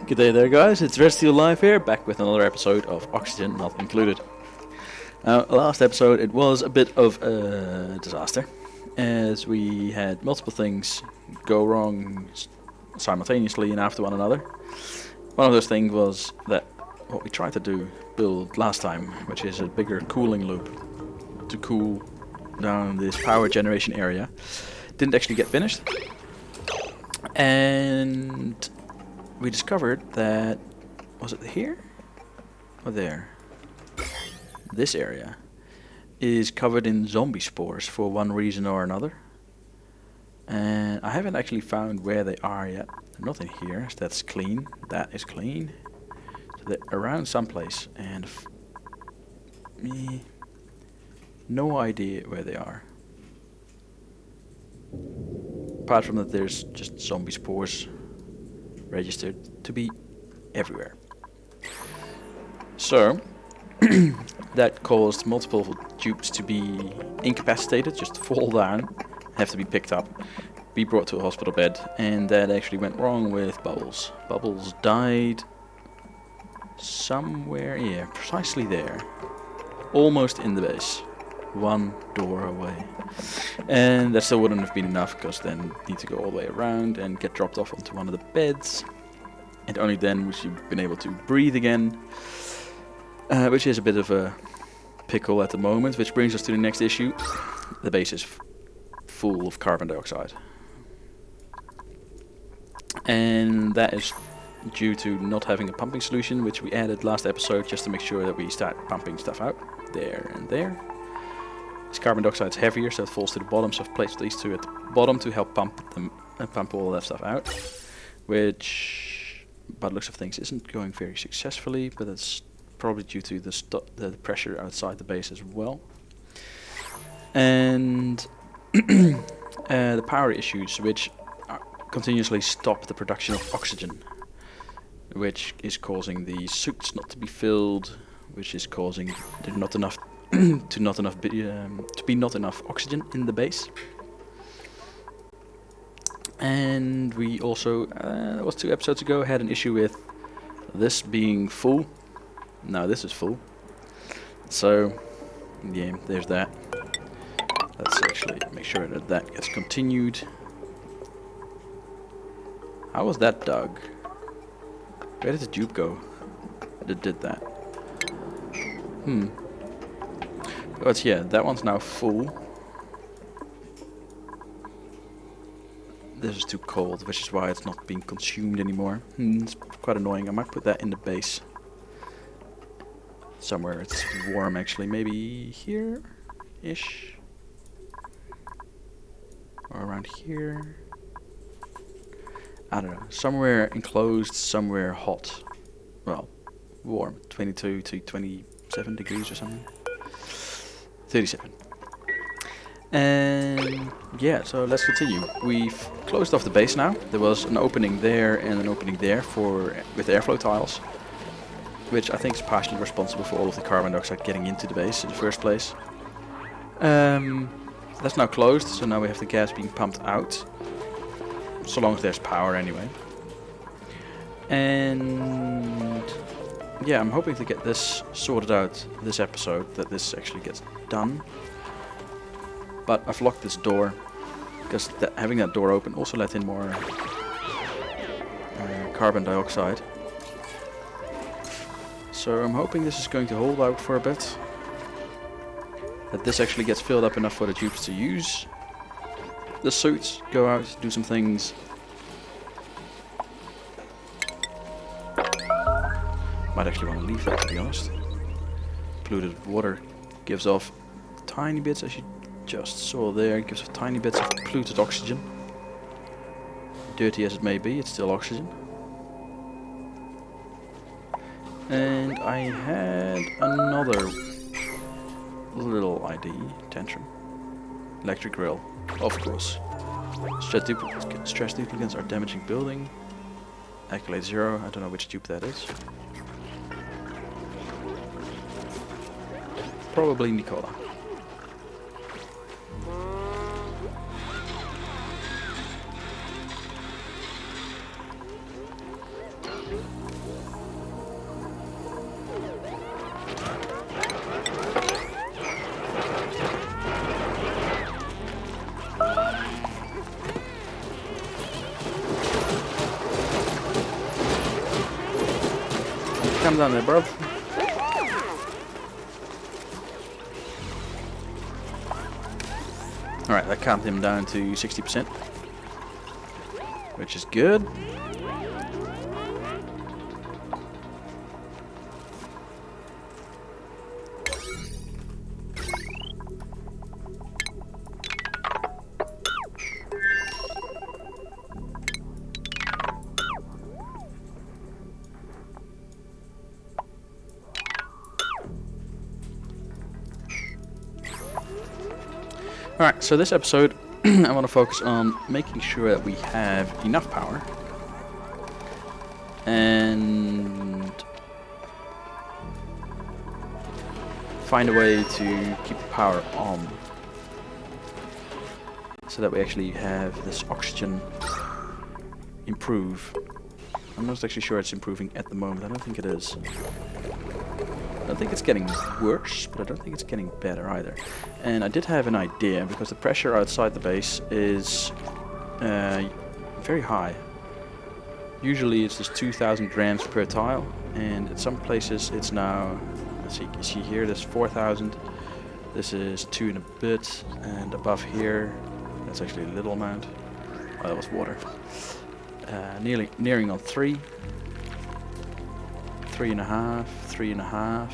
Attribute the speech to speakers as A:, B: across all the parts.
A: Good day there, guys. It's Restial Live here, back with another episode of Oxygen Not Included. Last episode, it was a bit of a disaster, as we had multiple things go wrong simultaneously and after one another. One of those things was that what we tried to build last time, which is a bigger cooling loop to cool down this power generation area, didn't actually get finished. And we discovered that, was it here or there? This area is covered in zombie spores for one reason or another. And I haven't actually found where they are yet. They're not in here, so that's clean. That is clean. So they're around someplace, and no idea where they are. Apart from that, there's just zombie spores registered to be everywhere. So that caused multiple dupes to be incapacitated, just fall down, have to be picked up, be brought to a hospital bed, and that actually went wrong with Bubbles. Bubbles died somewhere, yeah, precisely there, almost in the base, one door away. And that still wouldn't have been enough, because then you need to go all the way around and get dropped off onto one of the beds, and only then would you been able to breathe again, which is a bit of a pickle at the moment, which brings us to the next issue. The base is full of carbon dioxide, and that is due to not having a pumping solution, which we added last episode just to make sure that we start pumping stuff out there and there. This carbon dioxide is heavier, so it falls to the bottom, so I've placed these two at the bottom to help pump all that stuff out, which, by the looks of things, isn't going very successfully, but that's probably due to the pressure outside the base as well. And the power issues, which continuously stop the production of oxygen, which is causing the suits not to be filled, which is causing there not enough to be not enough oxygen in the base. And we also, that was 2 episodes ago, had an issue with this being full. Now this is full. So, yeah, there's that. Let's actually make sure that that gets continued. How was that dug? Where did the dupe go that did that? But yeah, that one's now full. This is too cold, which is why it's not being consumed anymore. It's quite annoying. I might put that in the base. Somewhere it's warm, actually. Maybe here-ish. Or around here. I don't know. Somewhere enclosed, somewhere hot. Well, warm. 22 to 27 degrees or something. 37. And yeah, so let's continue. We've closed off the base now. There was an opening there and an opening there with airflow tiles, which I think is partially responsible for all of the carbon dioxide getting into the base in the first place. That's now closed, so now we have the gas being pumped out, so long as there's power anyway. And yeah, I'm hoping to get this sorted out this episode, that this actually gets done. But I've locked this door, because having that door open also let in more carbon dioxide. So I'm hoping this is going to hold out for a bit. That this actually gets filled up enough for the dupes to use the suits, go out, do some things. Might actually want to leave that, to be honest. Polluted water gives off tiny bits, as you just saw there, it gives off tiny bits of polluted oxygen. Dirty as it may be, it's still oxygen. And I had another little ID tantrum. Electric grill, of course. Stress duplicates are damaging building. Accolade 0, I don't know which dupe that is. Probably Nicola. calm down there, bro. Alright, that calmed him down to 60%, which is good. Alright, so this episode I want to focus on making sure that we have enough power and find a way to keep the power on so that we actually have this oxygen improve. I'm not actually sure it's improving at the moment. I don't think it is. I don't think it's getting worse, but I don't think it's getting better either. And I did have an idea, because the pressure outside the base is very high. Usually it's just 2,000 grams per tile, and at some places it's now, let's see, you see here, there's 4,000. This is 2 and a bit, and above here, that's actually a little amount. Oh, that was water. Nearing on 3. 3.5, 3.5,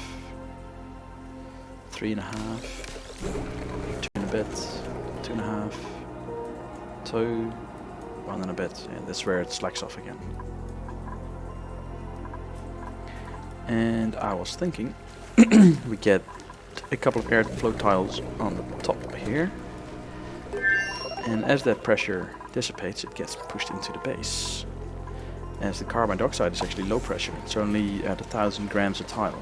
A: 3.5, 2 and a bit, 2.5, 2, 1 and a bit, and that's where it slacks off again. And I was thinking we get a couple of airflow tiles on the top here, and as that pressure dissipates, it gets pushed into the base. As the carbon dioxide is actually low pressure, it's only at 1,000 grams a tile.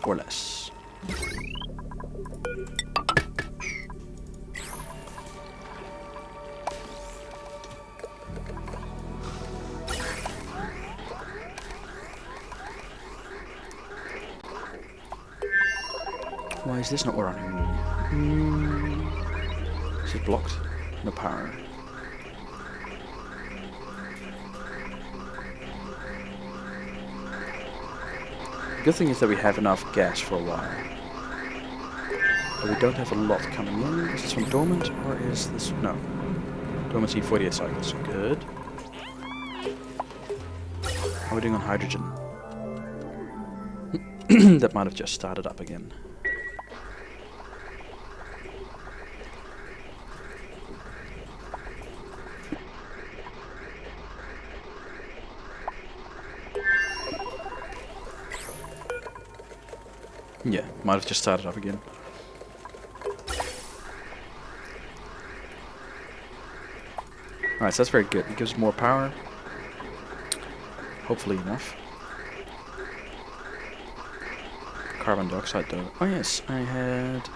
A: Or less. Why is this not running? Is it blocked? No power. The good thing is that we have enough gas for a while. But we don't have a lot coming in. Is this from dormant or is this... no. Dormancy 48 cycles. Good. How are we doing on hydrogen? That might have just started up again. Yeah, might have just started up again. Alright, so that's very good. It gives more power. Hopefully enough. Carbon dioxide though. Oh yes, I had...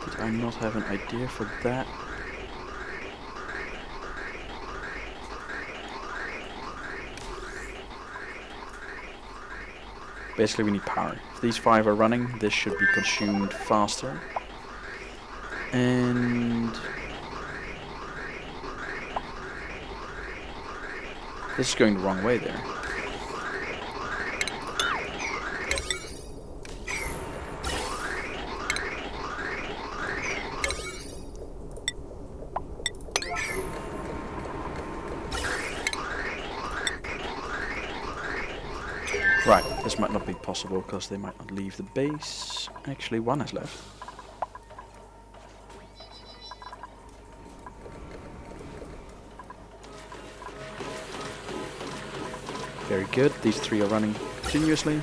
A: did I not have an idea for that? Basically we need power. If these 5 are running, this should be consumed faster. And... this is going the wrong way there. Right, this might not be possible because they might not leave the base. Actually, 1 has left. Very good, these 3 are running continuously.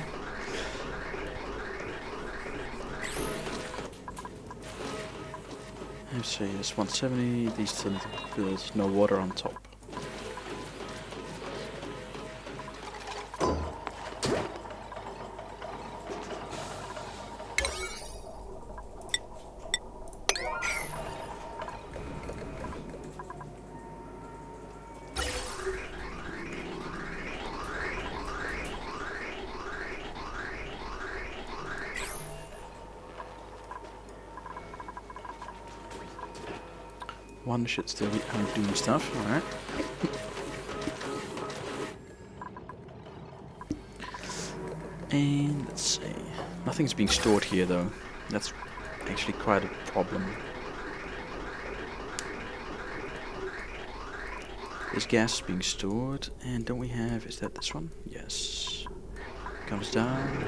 A: Let's see, it's 170, these 2, there's no water on top. One should still be out doing stuff, alright. And let's see. Nothing's being stored here though. That's actually quite a problem. This gas is being stored, and don't we have, is that this one? Yes. Comes down.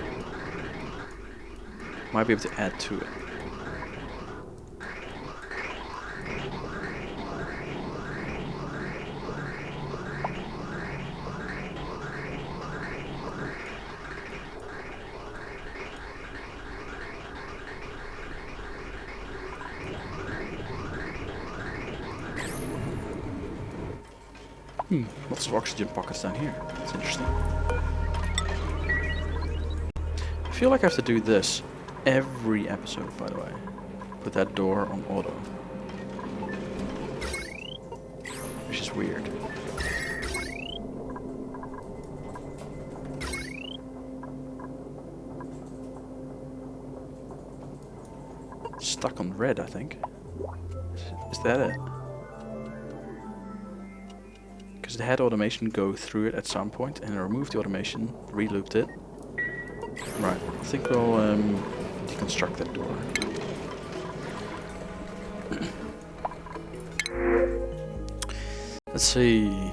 A: Might be able to add to it. Lots of oxygen pockets down here. That's interesting. I feel like I have to do this every episode, by the way. Put that door on auto. Which is weird. Stuck on red, I think. Is that it? Because it had automation go through it at some point, and I removed the automation, re-looped it. Right, I think we'll deconstruct that door. Let's see.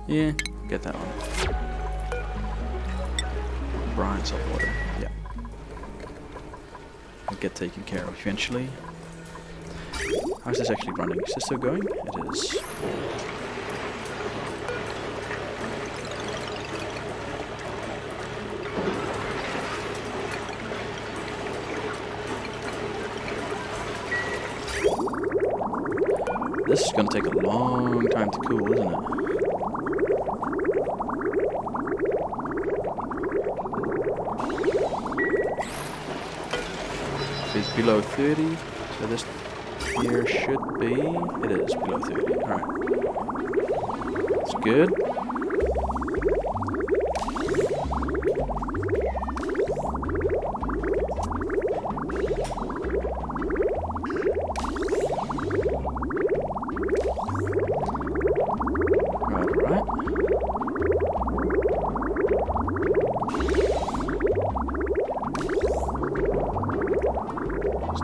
A: Yeah, get that one. Brine, salt water, yeah. Will get taken care of eventually. How's this actually running? Is this still going? It is. This is going to take a long time to cool, isn't it? If it's below 30, so this here should be... It is below 30, alright. That's good.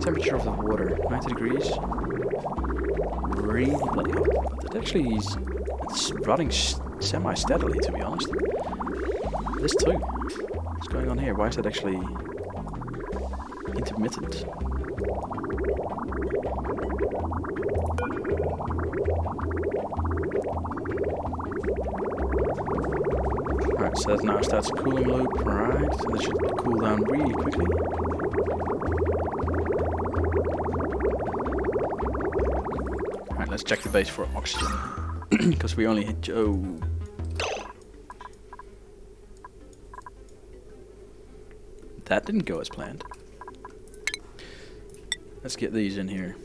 A: Temperature of the water, 90 degrees. Really bloody hot. It actually is, it's running semi-steadily, to be honest. This too. What's going on here? Why is that actually intermittent? Alright, so that now starts a cooling loop. Alright, so that should cool down really quickly. Let's check the base for oxygen, because we only hit... Oh. That didn't go as planned. Let's get these in here.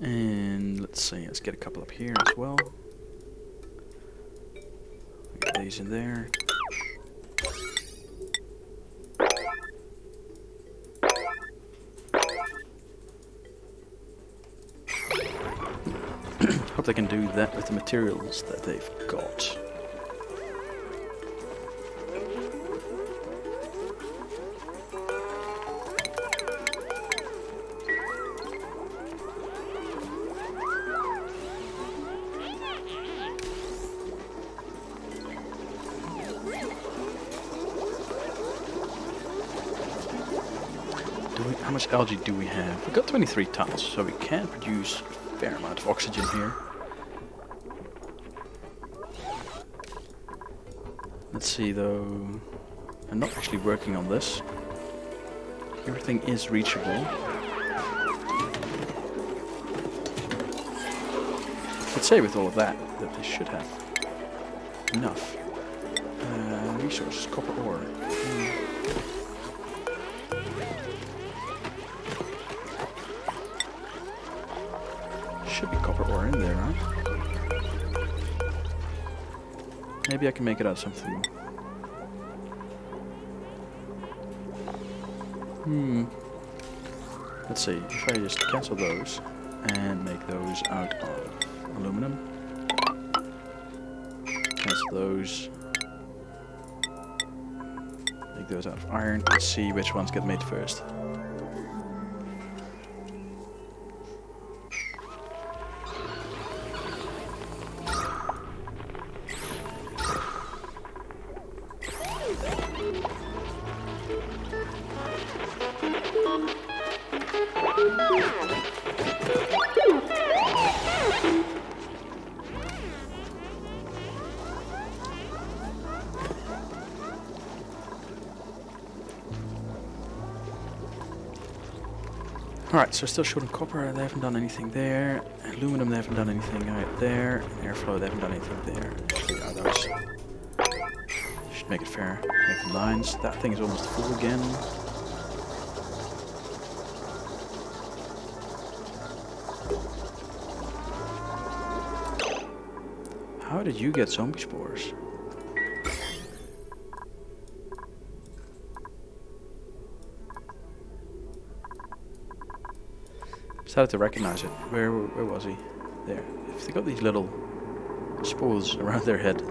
A: And let's see, let's get a couple up here as well. Get these in there. Hope they can do that with the materials that they've got. How much algae do we have? We've got 23 tons, so we can produce a fair amount of oxygen here. Let's see though, I'm not actually working on this. Everything is reachable. Let's say with all of that they should have enough. Resources, copper ore. Should be copper ore in there, right? Maybe I can make it out of something. Let's see, if I just cancel those and make those out of aluminum. Cancel those. Make those out of iron. Let's see which ones get made first. Alright, so still short on copper, they haven't done anything there. Aluminum, they haven't done anything right there. Airflow, they haven't done anything there. Actually, are those? Should make it fair. Make the lines. That thing is almost full again. How did you get zombie spores? Started to recognize it. Where was he? There. If they got these little spores around their head,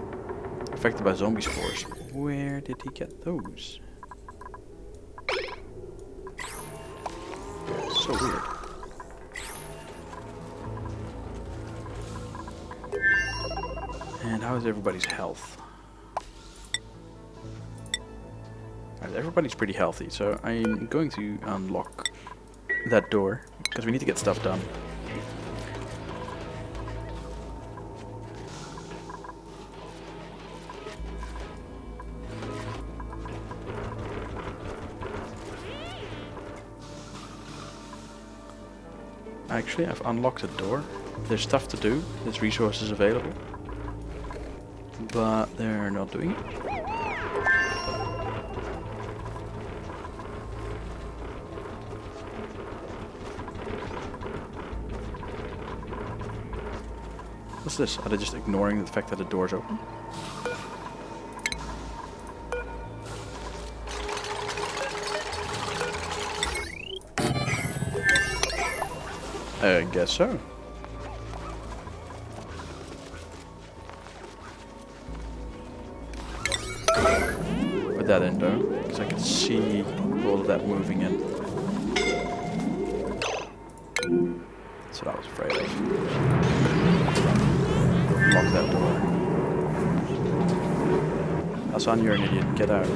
A: affected by zombie spores, where did he get those? So weird. And how is everybody's health? Right, everybody's pretty healthy, so I'm going to unlock that door, because we need to get stuff done. Actually, I've unlocked a door. There's stuff to do, there's resources available, but they're not doing it. What's this? Are they just ignoring the fact that the door's open? I guess so. Put that in though, because I can see all of that moving in. That's what I was afraid of. Lock that door. Hassan, you're an idiot. Get out.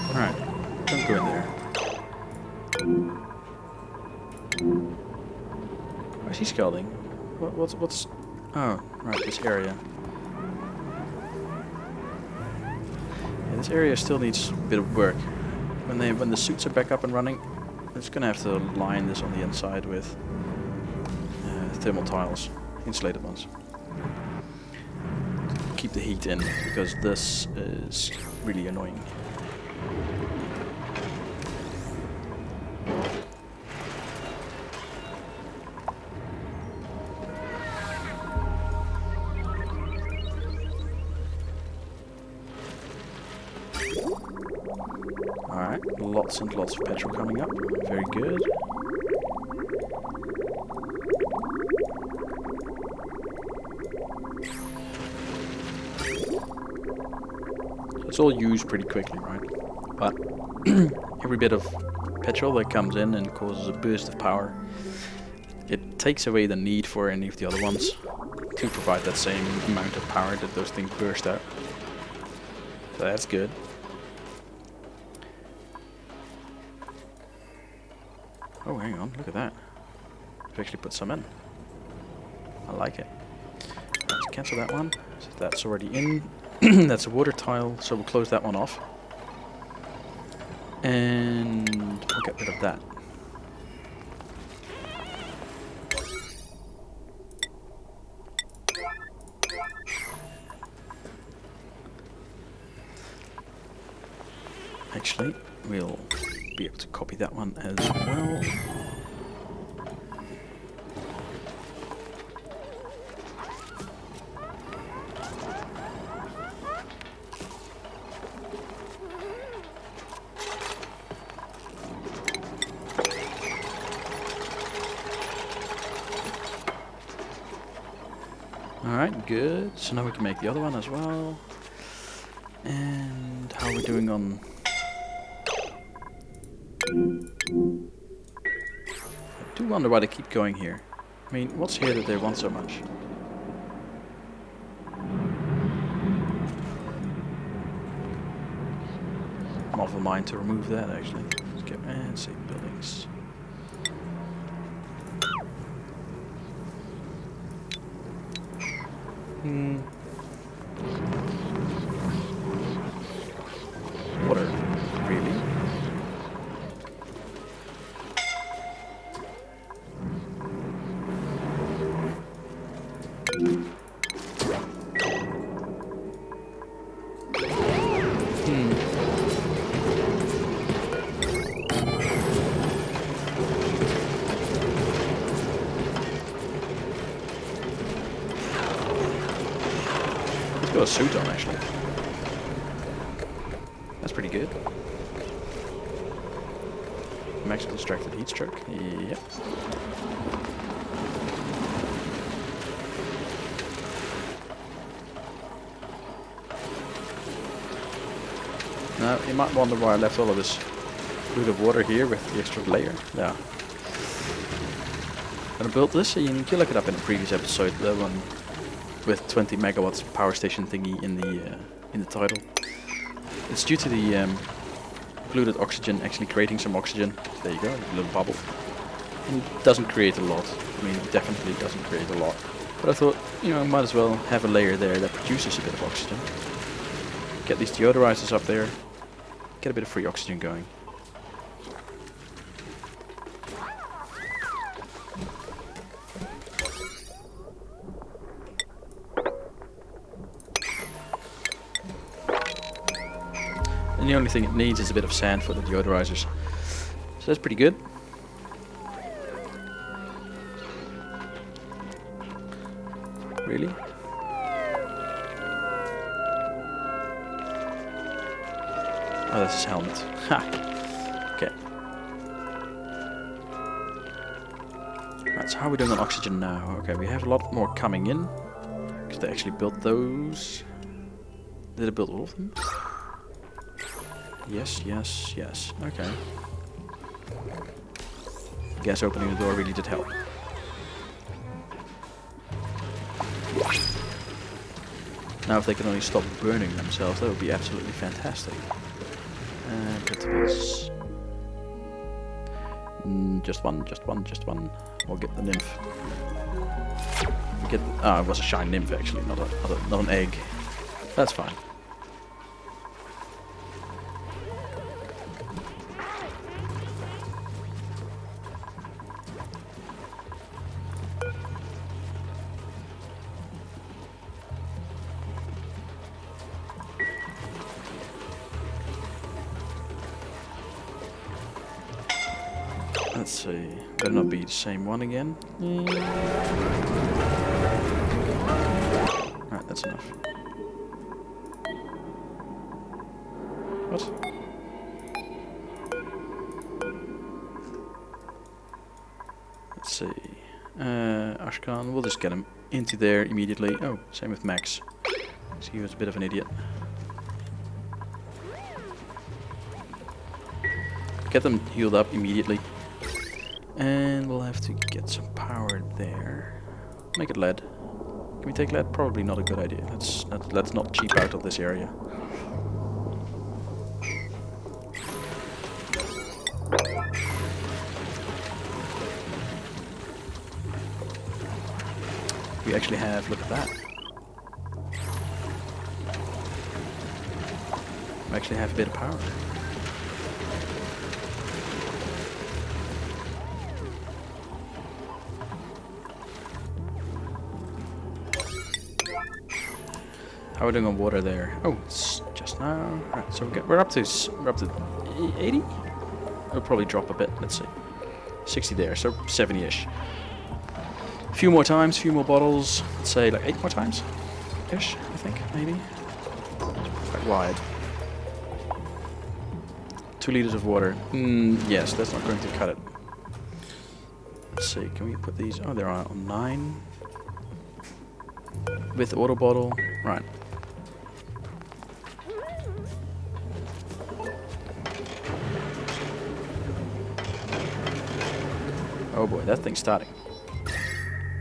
A: Alright. Don't go in there. Why is he scalding? What's... Oh, right, this area. This area still needs a bit of work. When the suits are back up and running, I'm just gonna have to line this on the inside with thermal tiles, insulated ones. Keep the heat in, because this is really annoying. Alright, lots and lots of petrol coming up. Very good. It's all used pretty quickly, right? But every bit of petrol that comes in and causes a burst of power, it takes away the need for any of the other ones to provide that same amount of power that those things burst out. So that's good. Oh, hang on, look at that. I've actually put some in. I like it. Let's cancel that one. So that's already in. That's a water tile, so we'll close that one off. And we'll get rid of that. Actually, we'll be able to copy that one as well. good. So now we can make the other one as well. And how are we doing on... I do wonder why they keep going here. I mean, what's here that they want so much? I'm of a mind to remove that actually. Let's get and save buildings. Water, really? He's got a suit on actually. That's pretty good. Max distracted heat stroke. Yep. Now you might wonder why I left all of this fluid of water here with the extra layer. Yeah. When I built this, you can look it up in a previous episode, the one with 20 megawatts power station thingy in the title. It's due to the polluted oxygen actually creating some oxygen. There you go, a little bubble. And it doesn't create a lot. I mean, it definitely doesn't create a lot. But I thought, you know, I might as well have a layer there that produces a bit of oxygen. Get these deodorizers up there. Get a bit of free oxygen going. And the only thing it needs is a bit of sand for the deodorizers. So that's pretty good. Really? Oh, that's his helmet. Ha! Okay. Right, so how are we doing on oxygen now? Okay, we have a lot more coming in. Because they actually built those. Did they build all of them? Yes, yes, yes. Okay. Guess opening the door really did help. Now if they can only stop burning themselves, that would be absolutely fantastic. But this... just one, just one, just one. We'll get the nymph. Get... Ah, it was a shine nymph actually, not an egg. That's fine. Let's see, better not be the same one again. Alright, that's enough. What? Let's see. Ashkan, we'll just get him into there immediately. Oh, same with Max. So he was a bit of an idiot. Get them healed up immediately. And we'll have to get some power there. Make it lead. Can we take lead? Probably not a good idea. Let's not cheap out of this area. We actually have, look at that. We actually have a bit of power. How are we doing on water there? Oh, it's just now. Right, so we're up to 80. It'll probably drop a bit. Let's see, 60 there, so 70-ish. A few more times, few more bottles. Let's say like 8 more times, ish. I think maybe. It's quite wide. 2 liters of water. Yes, that's not going to cut it. Let's see. Can we put these? Oh, they're on 9. with the water bottle. Right. Oh boy, that thing's starting.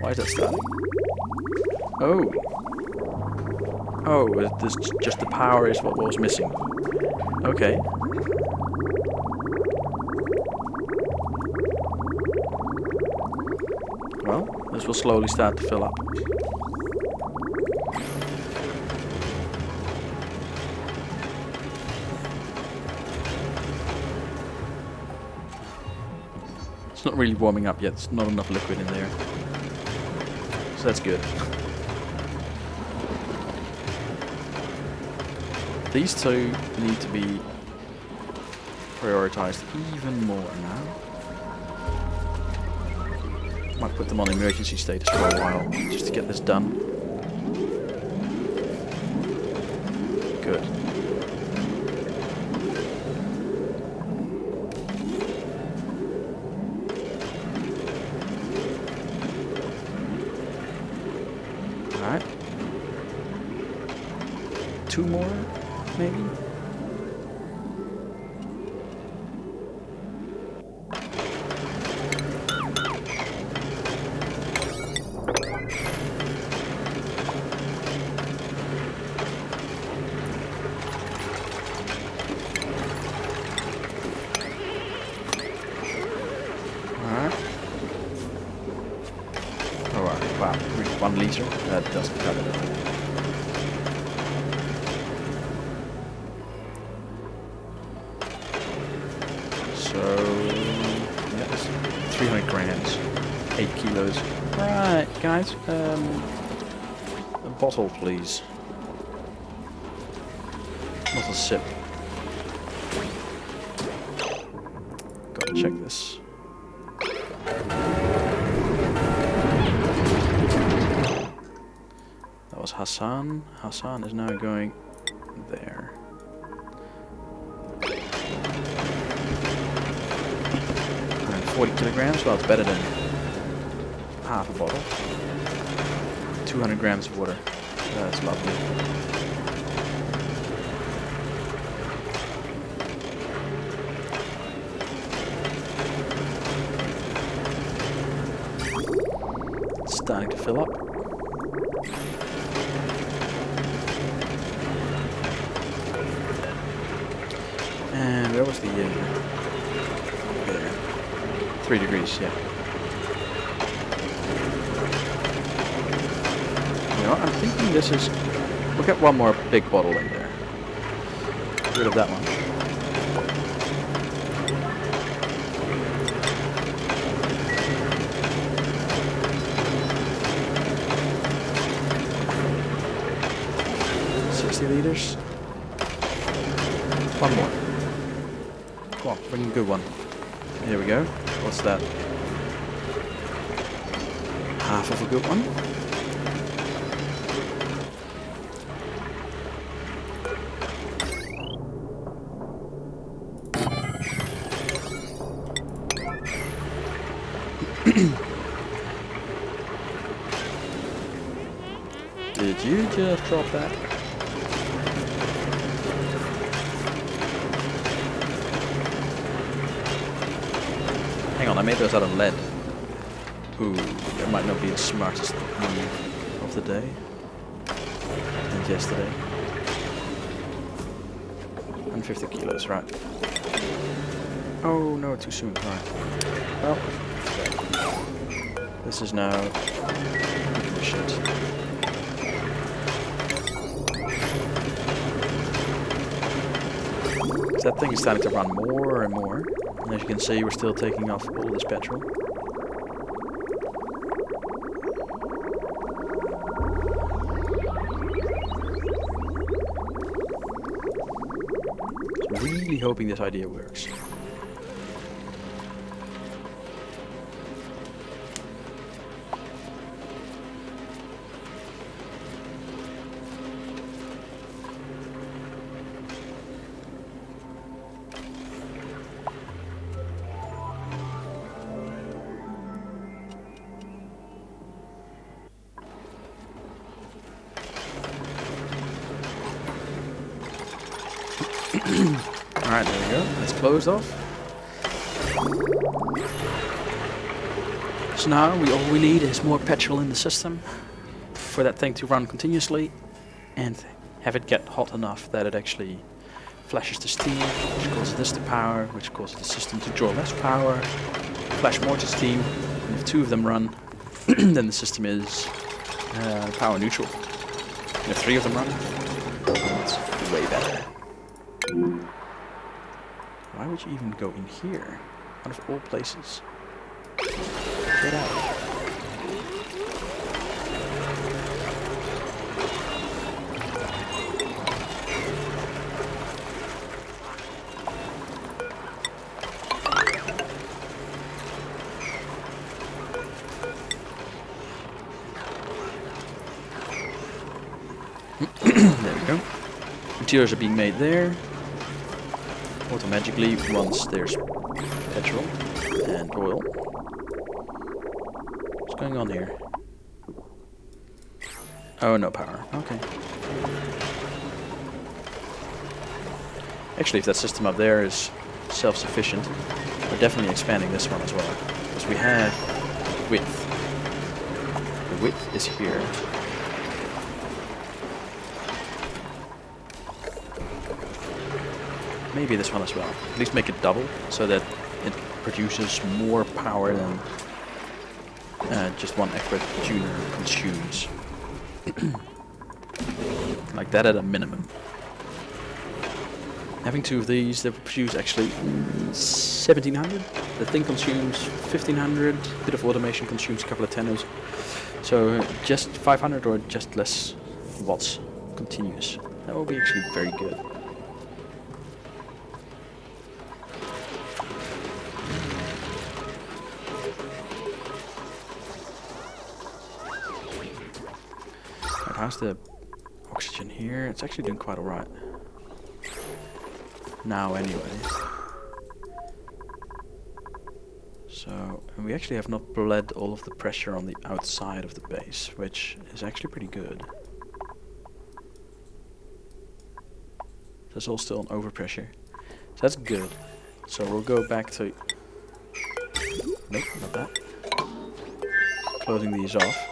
A: Why is that starting? Oh. Oh, this just the power is what was missing. Okay. Well, this will slowly start to fill up. It's not really warming up yet. There's not enough liquid in there. So that's good. These two need to be prioritized even more now. Might put them on emergency status for a while, just to get this done. Good. Alright. 2 more, maybe? Wow, 1 liter? That doesn't cut it at all. So, yes, 300 grams, 8 kilos. Right, guys, a bottle, please. Not a sip. Gotta check this. That was Hassan. Hassan is now going there. 140 kilograms, well, it's better than half a bottle. 200 grams of water. That's lovely. It's starting to fill up. And where was the... there. 3 degrees, yeah. You know, I'm thinking this is... We'll get 1 more big bottle in there. Get rid of that one. Liters. 1 more. Come on, bring a good one. Here we go. What's that? Half of a good one. Did you just drop that? Hang on, I made those out of lead. Ooh, that might not be the smartest move of the day. And yesterday. 150 kilos, right. Oh no, too soon, right. Well, this is now shit. That thing is starting to run more and more. And as you can see, we're still taking off all this petrol. So I'm really hoping this idea works. Alright, there we go. That's closed off. So now all we need is more petrol in the system for that thing to run continuously and have it get hot enough that it actually flashes the steam, which causes this to power, which causes the system to draw less power, flash more to steam, and if 2 of them run, then the system is power neutral. And if 3 of them run, it's way better. Why would you even go in here? Out of all places. Get out. There we go. Materials are being made there. Automatically once there's petrol and oil. What's going on here? Oh, no power. Okay. Actually, if that system up there is self-sufficient, we're definitely expanding this one as well. Because we have width. The width is here. Maybe this one as well. At least make it double, so that it produces more power than just one expert tuner consumes. Like that at a minimum. Having 2 of these, they produce actually 1700. The thing consumes 1500. A bit of automation consumes a couple of tenors. So just 500 or just less watts continuous. That will be actually very good. How's the oxygen here? It's actually doing quite alright. Now anyway. So, and we actually have not bled all of the pressure on the outside of the base, which is actually pretty good. That's all still on overpressure. So that's good. So we'll go back to... Nope, not that. Closing these off.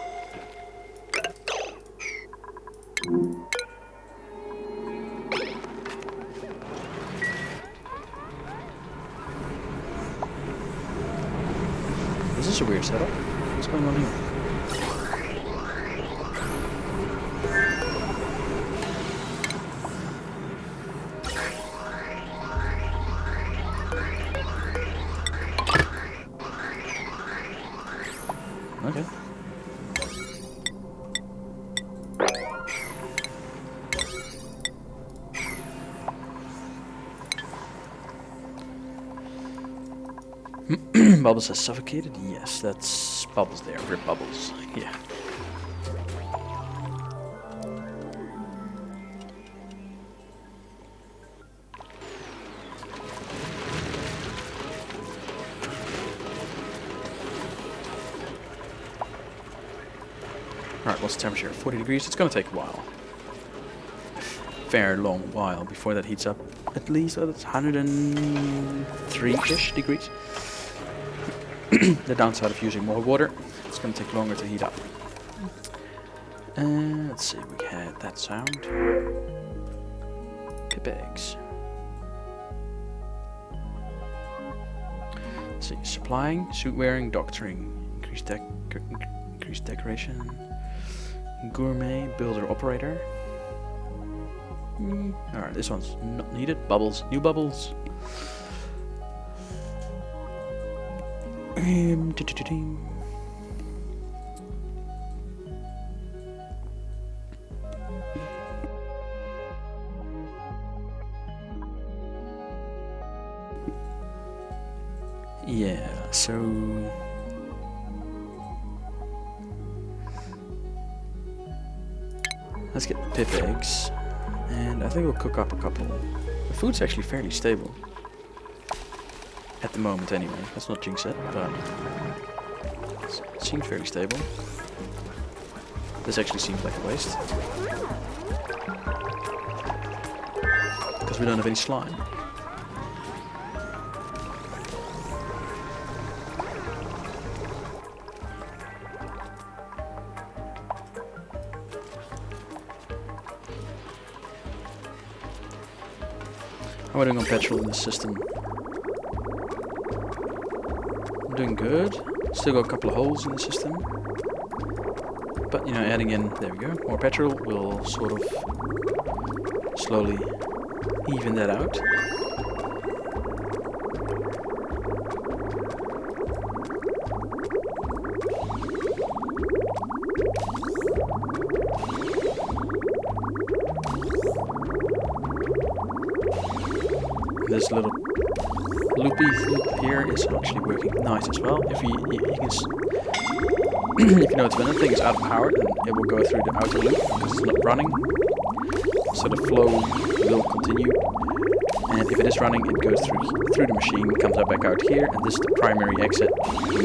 A: This is a weird setup. What's going on here? Okay. Bubbles has suffocated? Yes, that's bubbles there. Rip bubbles. Yeah. Alright, what's the temperature? 40 degrees? It's gonna take a while. A fair long while before that heats up. At least it's 103-ish degrees. The downside of using more water, it's going to take longer to heat up. Let's see, we had that sound. Pip eggs. Let's see, supplying, suit wearing, doctoring, increased decoration, gourmet, builder, operator. Alright, this one's not needed. Bubbles, new bubbles. Yeah, so let's get the pip eggs, and I think we'll cook up a couple. The food's actually fairly stable. At the moment anyway, let's not jinx it, but it seems fairly stable. This actually seems like a waste. Because we don't have any slime. How am I doing on petrol in this system? I'm doing good. Still got a couple of holes in the system. But, you know, adding in, there we go, more petrol will sort of slowly even that out. This little loopy loop here is actually working nice as well. If you can if you notice when the thing is out of power, then it will go through the outer loop because it's not running. So the flow will continue. And if it is running, it goes through the machine, comes up back out here, and this is the primary exit, the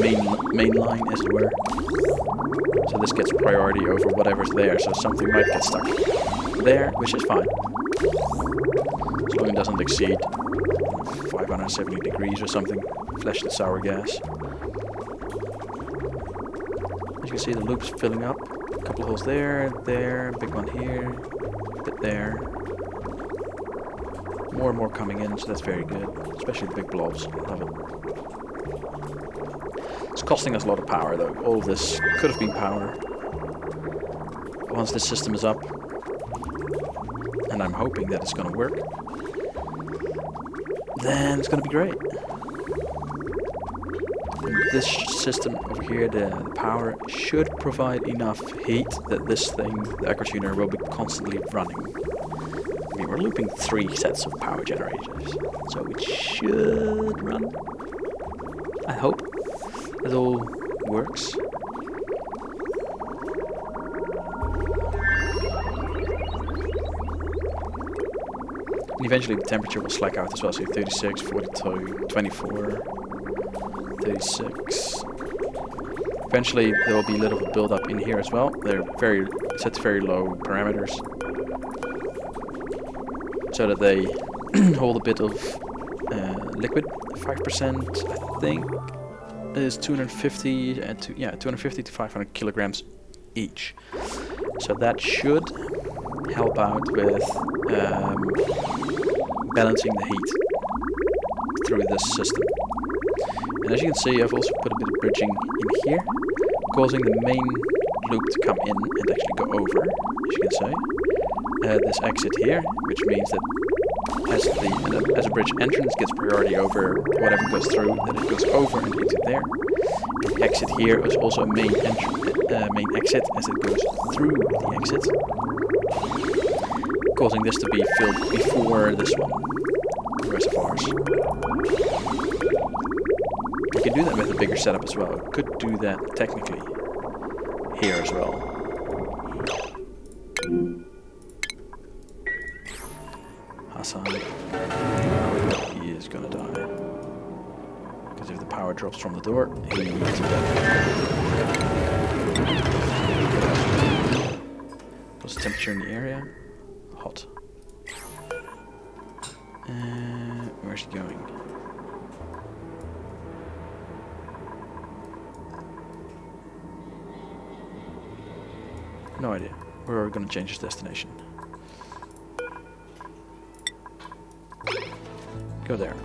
A: main line as it were. So this gets priority over whatever's there. So something might get stuck there, which is fine. As long as it doesn't exceed 570 degrees or something. Flash the sour gas. As you can see, the loop's filling up. A couple of holes there, big one here, bit there. More and more coming in, so that's very good. Especially the big blobs. Love it. It's costing us a lot of power though. All of this could have been power. Once this system is up, and I'm hoping that it's going to work, then it's going to be great. And this system over here, the power, should provide enough heat that this thing, the aqua tuner, will be constantly running. I mean, we're looping 3 sets of power generators, so it should run. I hope it all works. And eventually the temperature will slack out as well, so 36, 42, 24, 36. Eventually there will be a little build up in here as well. They're set to very low parameters, so that they hold a bit of liquid. 5% I think is 250 to 500 kilograms each. So that should help out with balancing the heat through this system. And as you can see, I've also put a bit of bridging in here, causing the main loop to come in and actually go over, as you can see. This exit here, which means that as a bridge entrance gets priority over whatever goes through, that it goes over and into there. The exit here is also a main exit as it goes through the exit, causing this to be filled before this one, the reservoirs. You can do that with a bigger setup as well. You could do that technically here as well. Hassan, he is gonna die. Because if the power drops from the door, he is dead. What's the temperature in the area? Hot. Where's he going? No idea. We're gonna change his destination. Go there.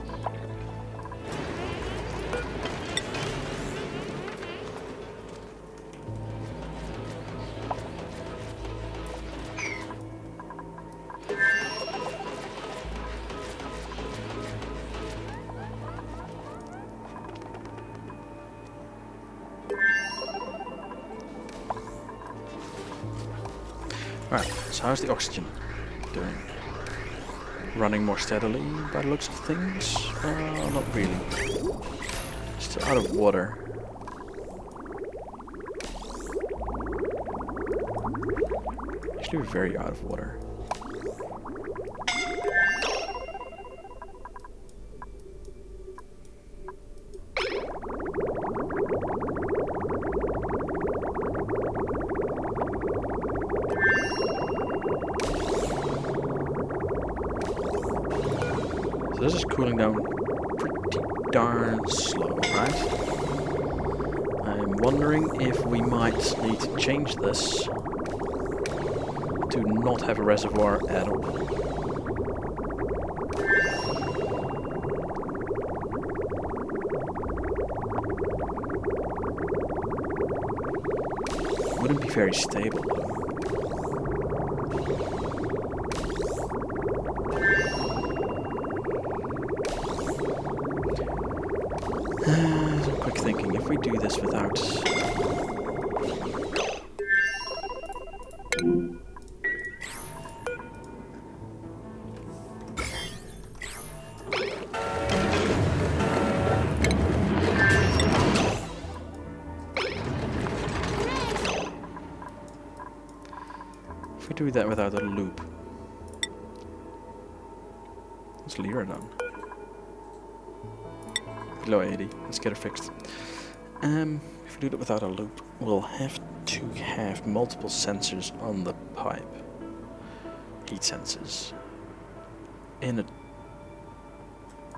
A: Right, so how's the oxygen doing? Running more steadily by the looks of things? Not really. Still out of water. Actually, we're very out of water. So this is cooling down pretty darn slow, right? I'm wondering if we might need to change this to not have a reservoir at all. Wouldn't be very stable though. Some quick thinking, if we do this without... If we do that without a loop... Let's leave her done. Below 80. Let's get her fixed. If we do that without a loop, we'll have to have multiple sensors on the pipe. Heat sensors. In a...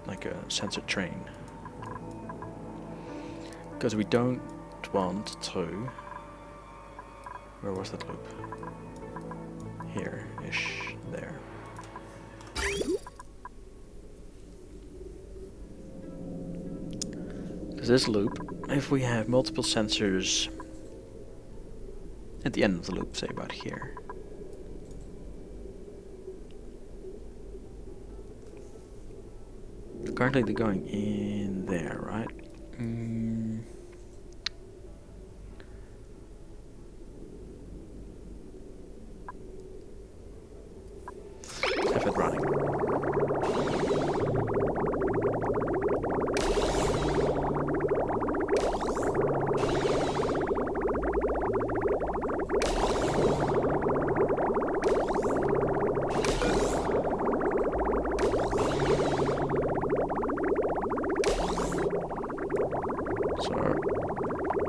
A: like a sensor train. Because we don't want to... Where was that loop? Here-ish. There. This loop, if we have multiple sensors at the end of the loop, say about here. Currently they're going in there, right? Have it running.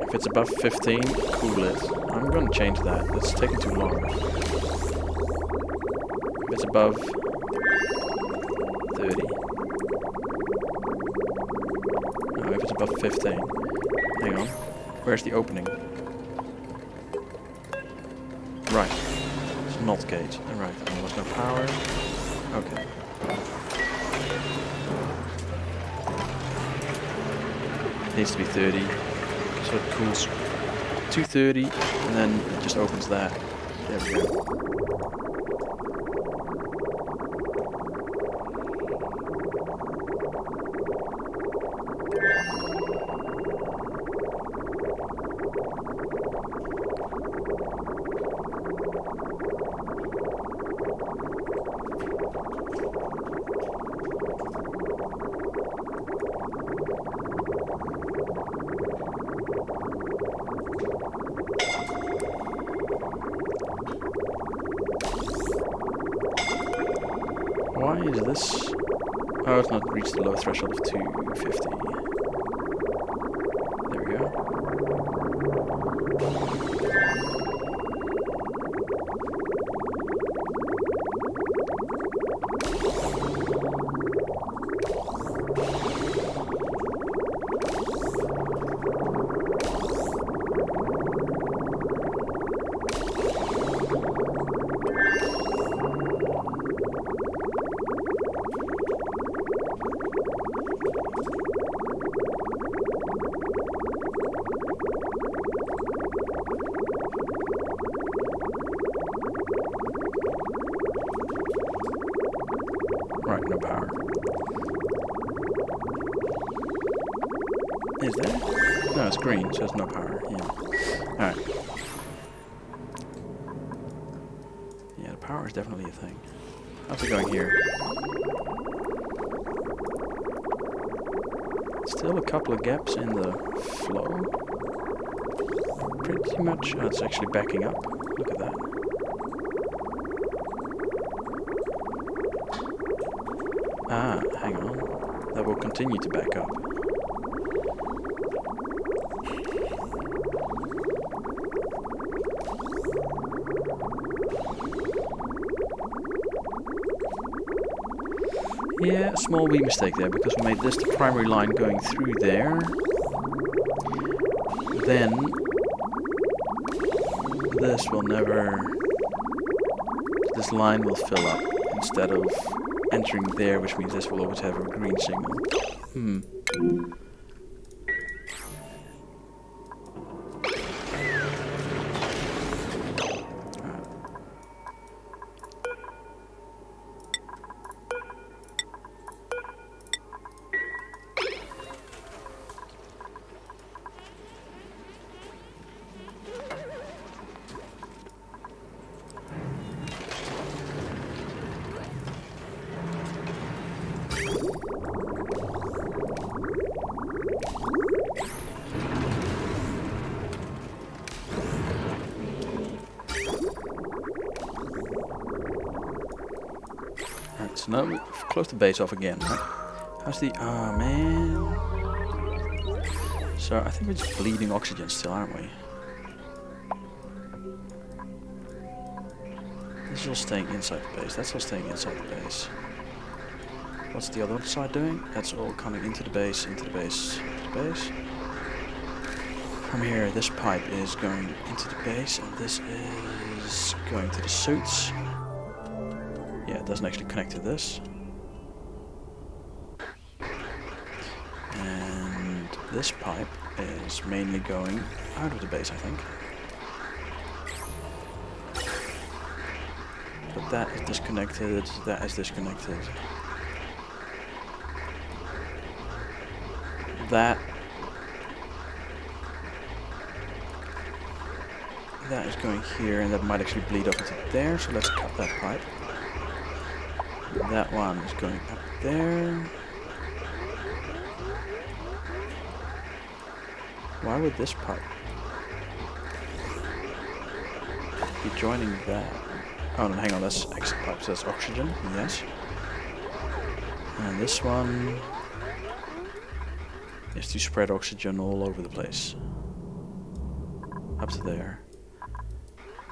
A: If it's above 15, cool it. I'm gonna change that. It's taking too long. If it's above 30. No, if it's above 15. Hang on. Where's the opening? Right. It's not gauge. Alright, and there was no power. Okay. It needs to be 30. So it cools to 30 and then it just opens that. There we go. Why is this? Oh, it's not reached the low threshold of 250. There we go. Right, no power. Is there? No, it's green, so there's no power. Yeah. Alright. Yeah, the power is definitely a thing. How's it going here? Still a couple of gaps in the flow. Pretty much. Oh, it's actually backing up. Look at that. Ah, hang on. That will continue to back up. Yeah, a small wee mistake there, because we made this the primary line going through there. Then this will never... This line will fill up instead of entering there, which means this will always have a green signal. So now we close the base off again, right? How's the... Ah, man. So I think we're just bleeding oxygen still, aren't we? This is all staying inside the base. That's all staying inside the base. What's the other side doing? That's all coming into the base, into the base, into the base. From here, this pipe is going into the base, and this is going to the suits. Yeah, it doesn't actually connect to this. And this pipe is mainly going out of the base, I think. But that is disconnected, that is disconnected. That is going here, and that might actually bleed up into there, so let's cut that pipe. That one is going up there. Why would this pipe be joining that? Oh no, hang on, that's exit pipe, so that's oxygen, yes. And this one is to spread oxygen all over the place. Up to there.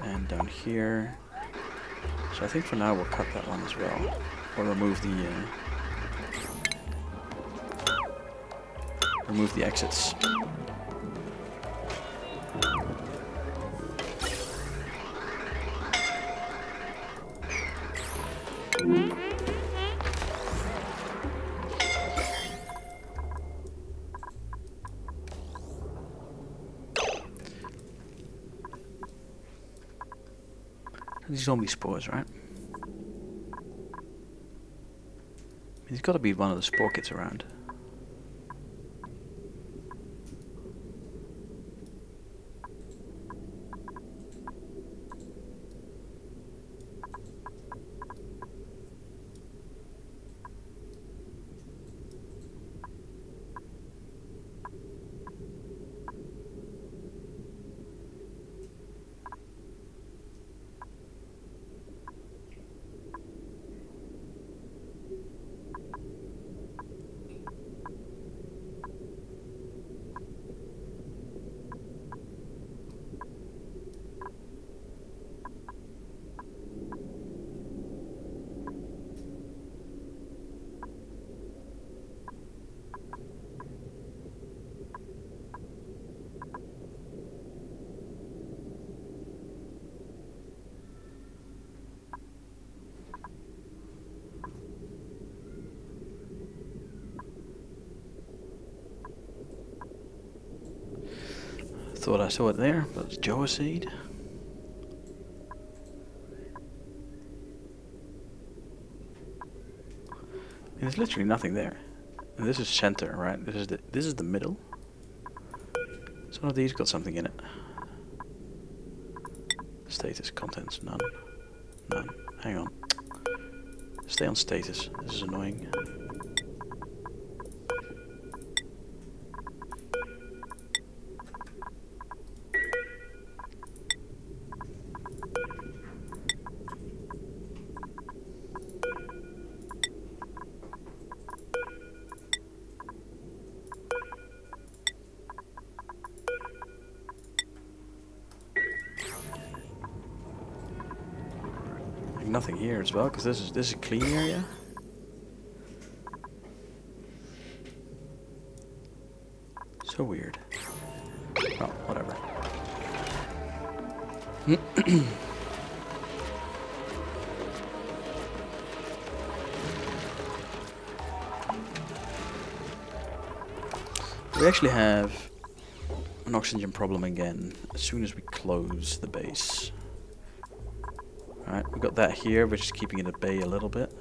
A: And down here. So I think for now we'll cut that one as well. Or remove the exits. These zombie spores, right? There's got to be one of the spore kits around. Thought I saw it there, but it's Joa seed. And there's literally nothing there. And this is center, right? This is the middle. So one of these got something in it. Status, contents, none. None. Hang on. Stay on status. This is annoying. Nothing here as well, because this is a clean area. So weird. Oh, whatever. We actually have an oxygen problem again as soon as we close the base. Alright, we got that here, which is keeping it at bay a little bit.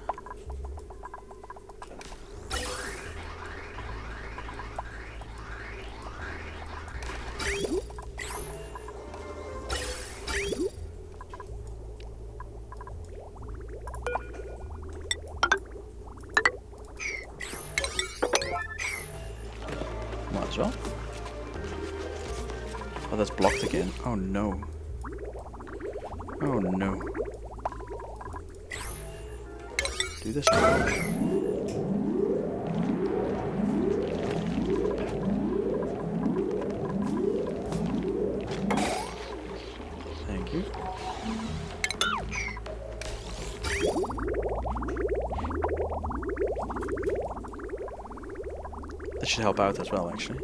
A: Might as well. Oh, that's blocked again. Oh no. Oh no. Do this. Thank you. That should help out as well, actually.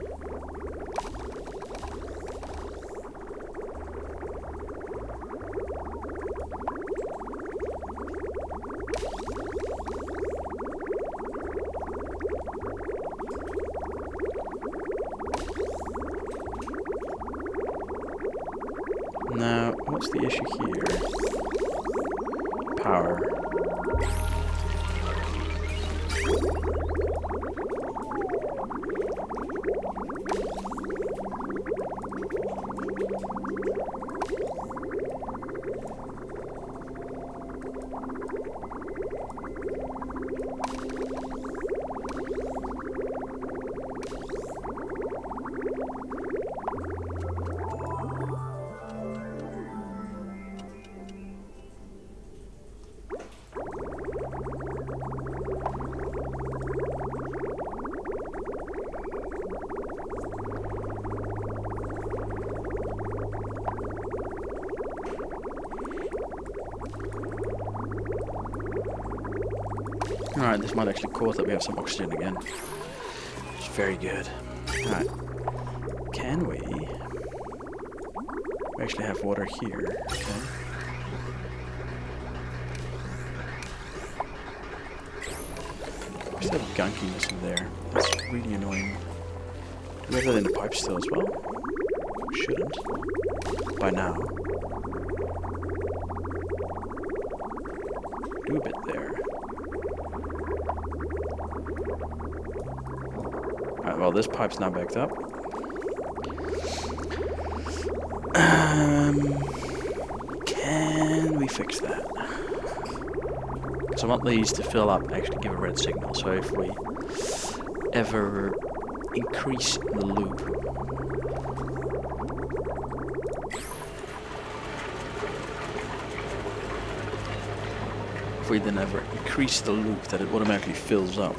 A: Now, what's the issue here? Power. Alright, this might actually cause that we have some oxygen again. It's very good. Alright. Can we? We actually have water here. Okay. We still have gunkiness in there. That's really annoying. Do we have that in the pipe still as well? We shouldn't. By now. Do a bit there. Alright, well this pipe's now backed up. Can we fix that? Because I want these to fill up, actually give a red signal. So if we ever increase the loop, if we then ever increase the loop, that it automatically fills up.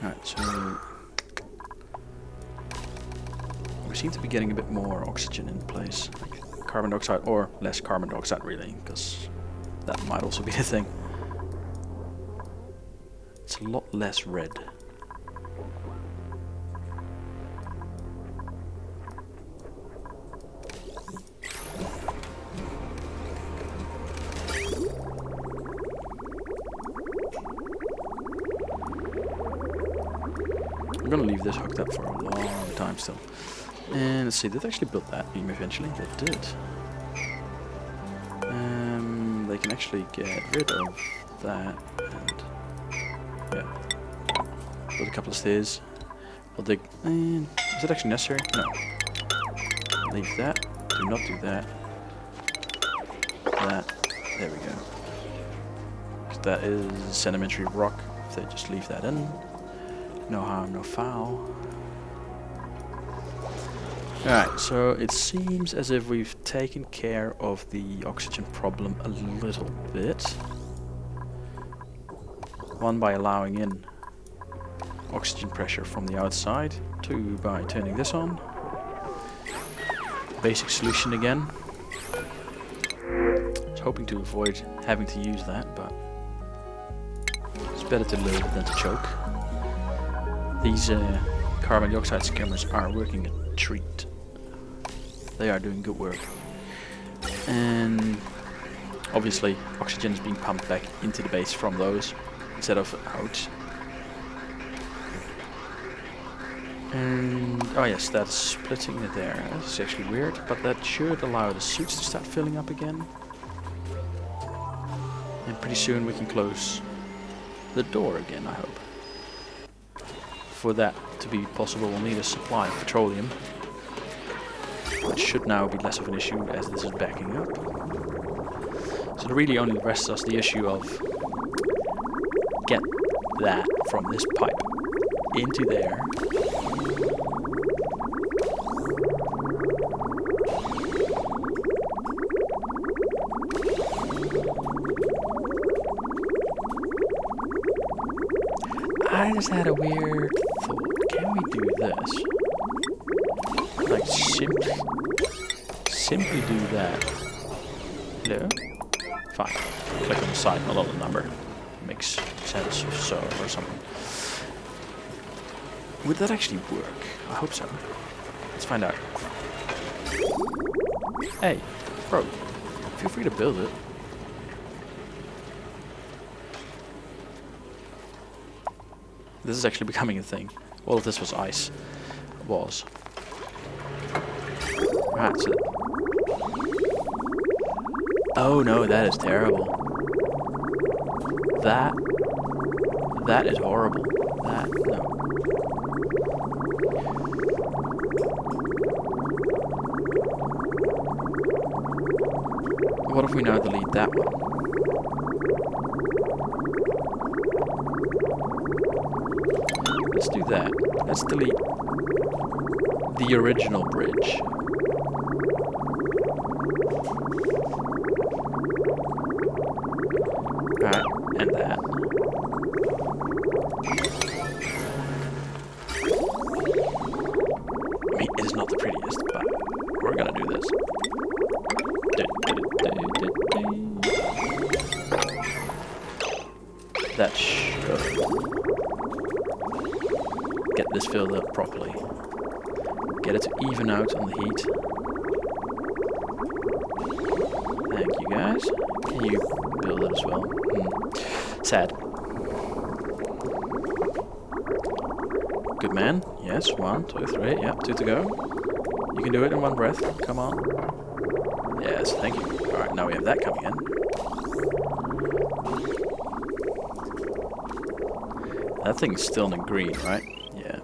A: Alright, so we seem to be getting a bit more oxygen in place, like carbon dioxide, or less carbon dioxide really, because that might also be the thing. It's a lot less red. I'm gonna leave this hooked up for a long time still. And let's see, did they actually build that beam eventually? They did. They can actually get rid of that and yeah. Build a couple of stairs. We'll dig. Is it actually necessary? No. Leave that. Do not do that. That. There we go. 'Cause that is sedimentary rock. If they just leave that in. No harm, no foul. Alright, so it seems as if we've taken care of the oxygen problem a little bit. One, by allowing in oxygen pressure from the outside. Two, by turning this on. Basic solution again. was hoping to avoid having to use that, but it's better to live than to choke. These carbon dioxide skimmers are working a treat. They are doing good work. And obviously oxygen is being pumped back into the base from those instead of out. And oh yes, that's splitting it there. That's actually weird, but that should allow the suits to start filling up again. And pretty soon we can close the door again, I hope. For that to be possible, we'll need a supply of petroleum, which should now be less of an issue as this is backing up. So there really only rests us the issue of get that from this pipe into there. I just had a weird thought. Can we do this? Like simply do that. Hello? Fine. Click on the side, not on the number. Makes sense or so or something. Would that actually work? I hope so. Let's find out. Hey, bro, feel free to build it. This is actually becoming a thing. All of this was ice. Was. That's it. Oh no, that is terrible. That is horrible. That, no. What if we now delete that one? Let's do that. Let's delete the original bridge. Alright, and that. I mean, it is not the prettiest, but we're gonna do this. That should get this filled up properly. Get it to even out on the heat. Thank you guys. Can you build it as well? Sad. Good man. Yes, 1, 2, 3. Yep, 2 to go. You can do it in one breath. Come on. Yes, thank you. Alright, now we have that coming in. That thing's still in green, right? Yeah.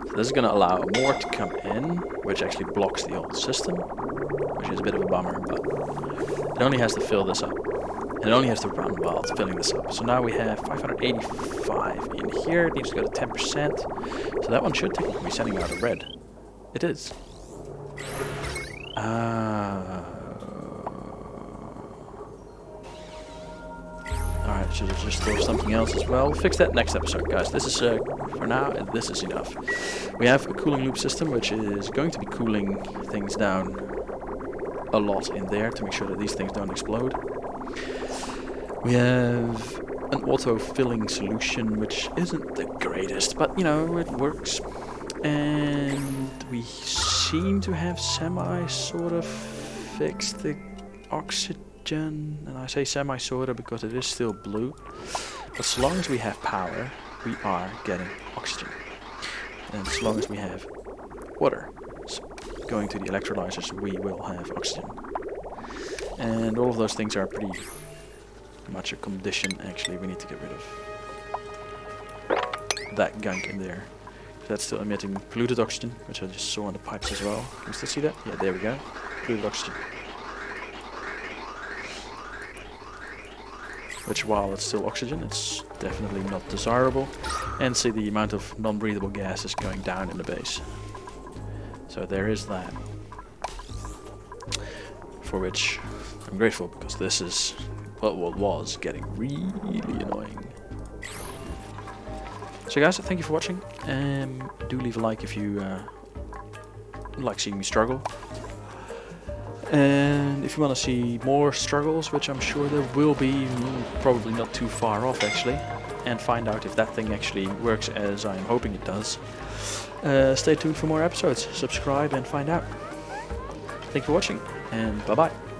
A: So this is going to allow more to come in, which actually blocks the whole system, which is a bit of a bummer, but it only has to fill this up. And it only has to run while it's filling this up. So now we have 585 in here. It needs to go to 10%. So that one should technically be sending out a red. It is. Alright, should have just thought of something else as well. We'll fix that next episode, guys. This is, for now, this is enough. We have a cooling loop system, which is going to be cooling things down a lot in there to make sure that these things don't explode. We have an auto-filling solution, which isn't the greatest, but, you know, it works. And we seem to have sort of fixed the oxygen. And I say sort of because it is still blue. But as long as we have power, we are getting oxygen. And as long as we have water going to the electrolyzers, we will have oxygen. And all of those things are pretty much a condition. Actually, we need to get rid of that gunk in there. That's still emitting polluted oxygen, which I just saw on the pipes as well. Can you still see that? Yeah, there we go. Polluted oxygen. Which, while it's still oxygen, it's definitely not desirable. And see the amount of non-breathable gases going down in the base. So there is that. For which I'm grateful, because this is what was getting really annoying. So guys, thank you for watching. Do leave a like if you like seeing me struggle. And if you want to see more struggles, which I'm sure there will be, probably not too far off actually, and find out if that thing actually works as I'm hoping it does, stay tuned for more episodes, subscribe and find out. Thank you for watching, and bye bye.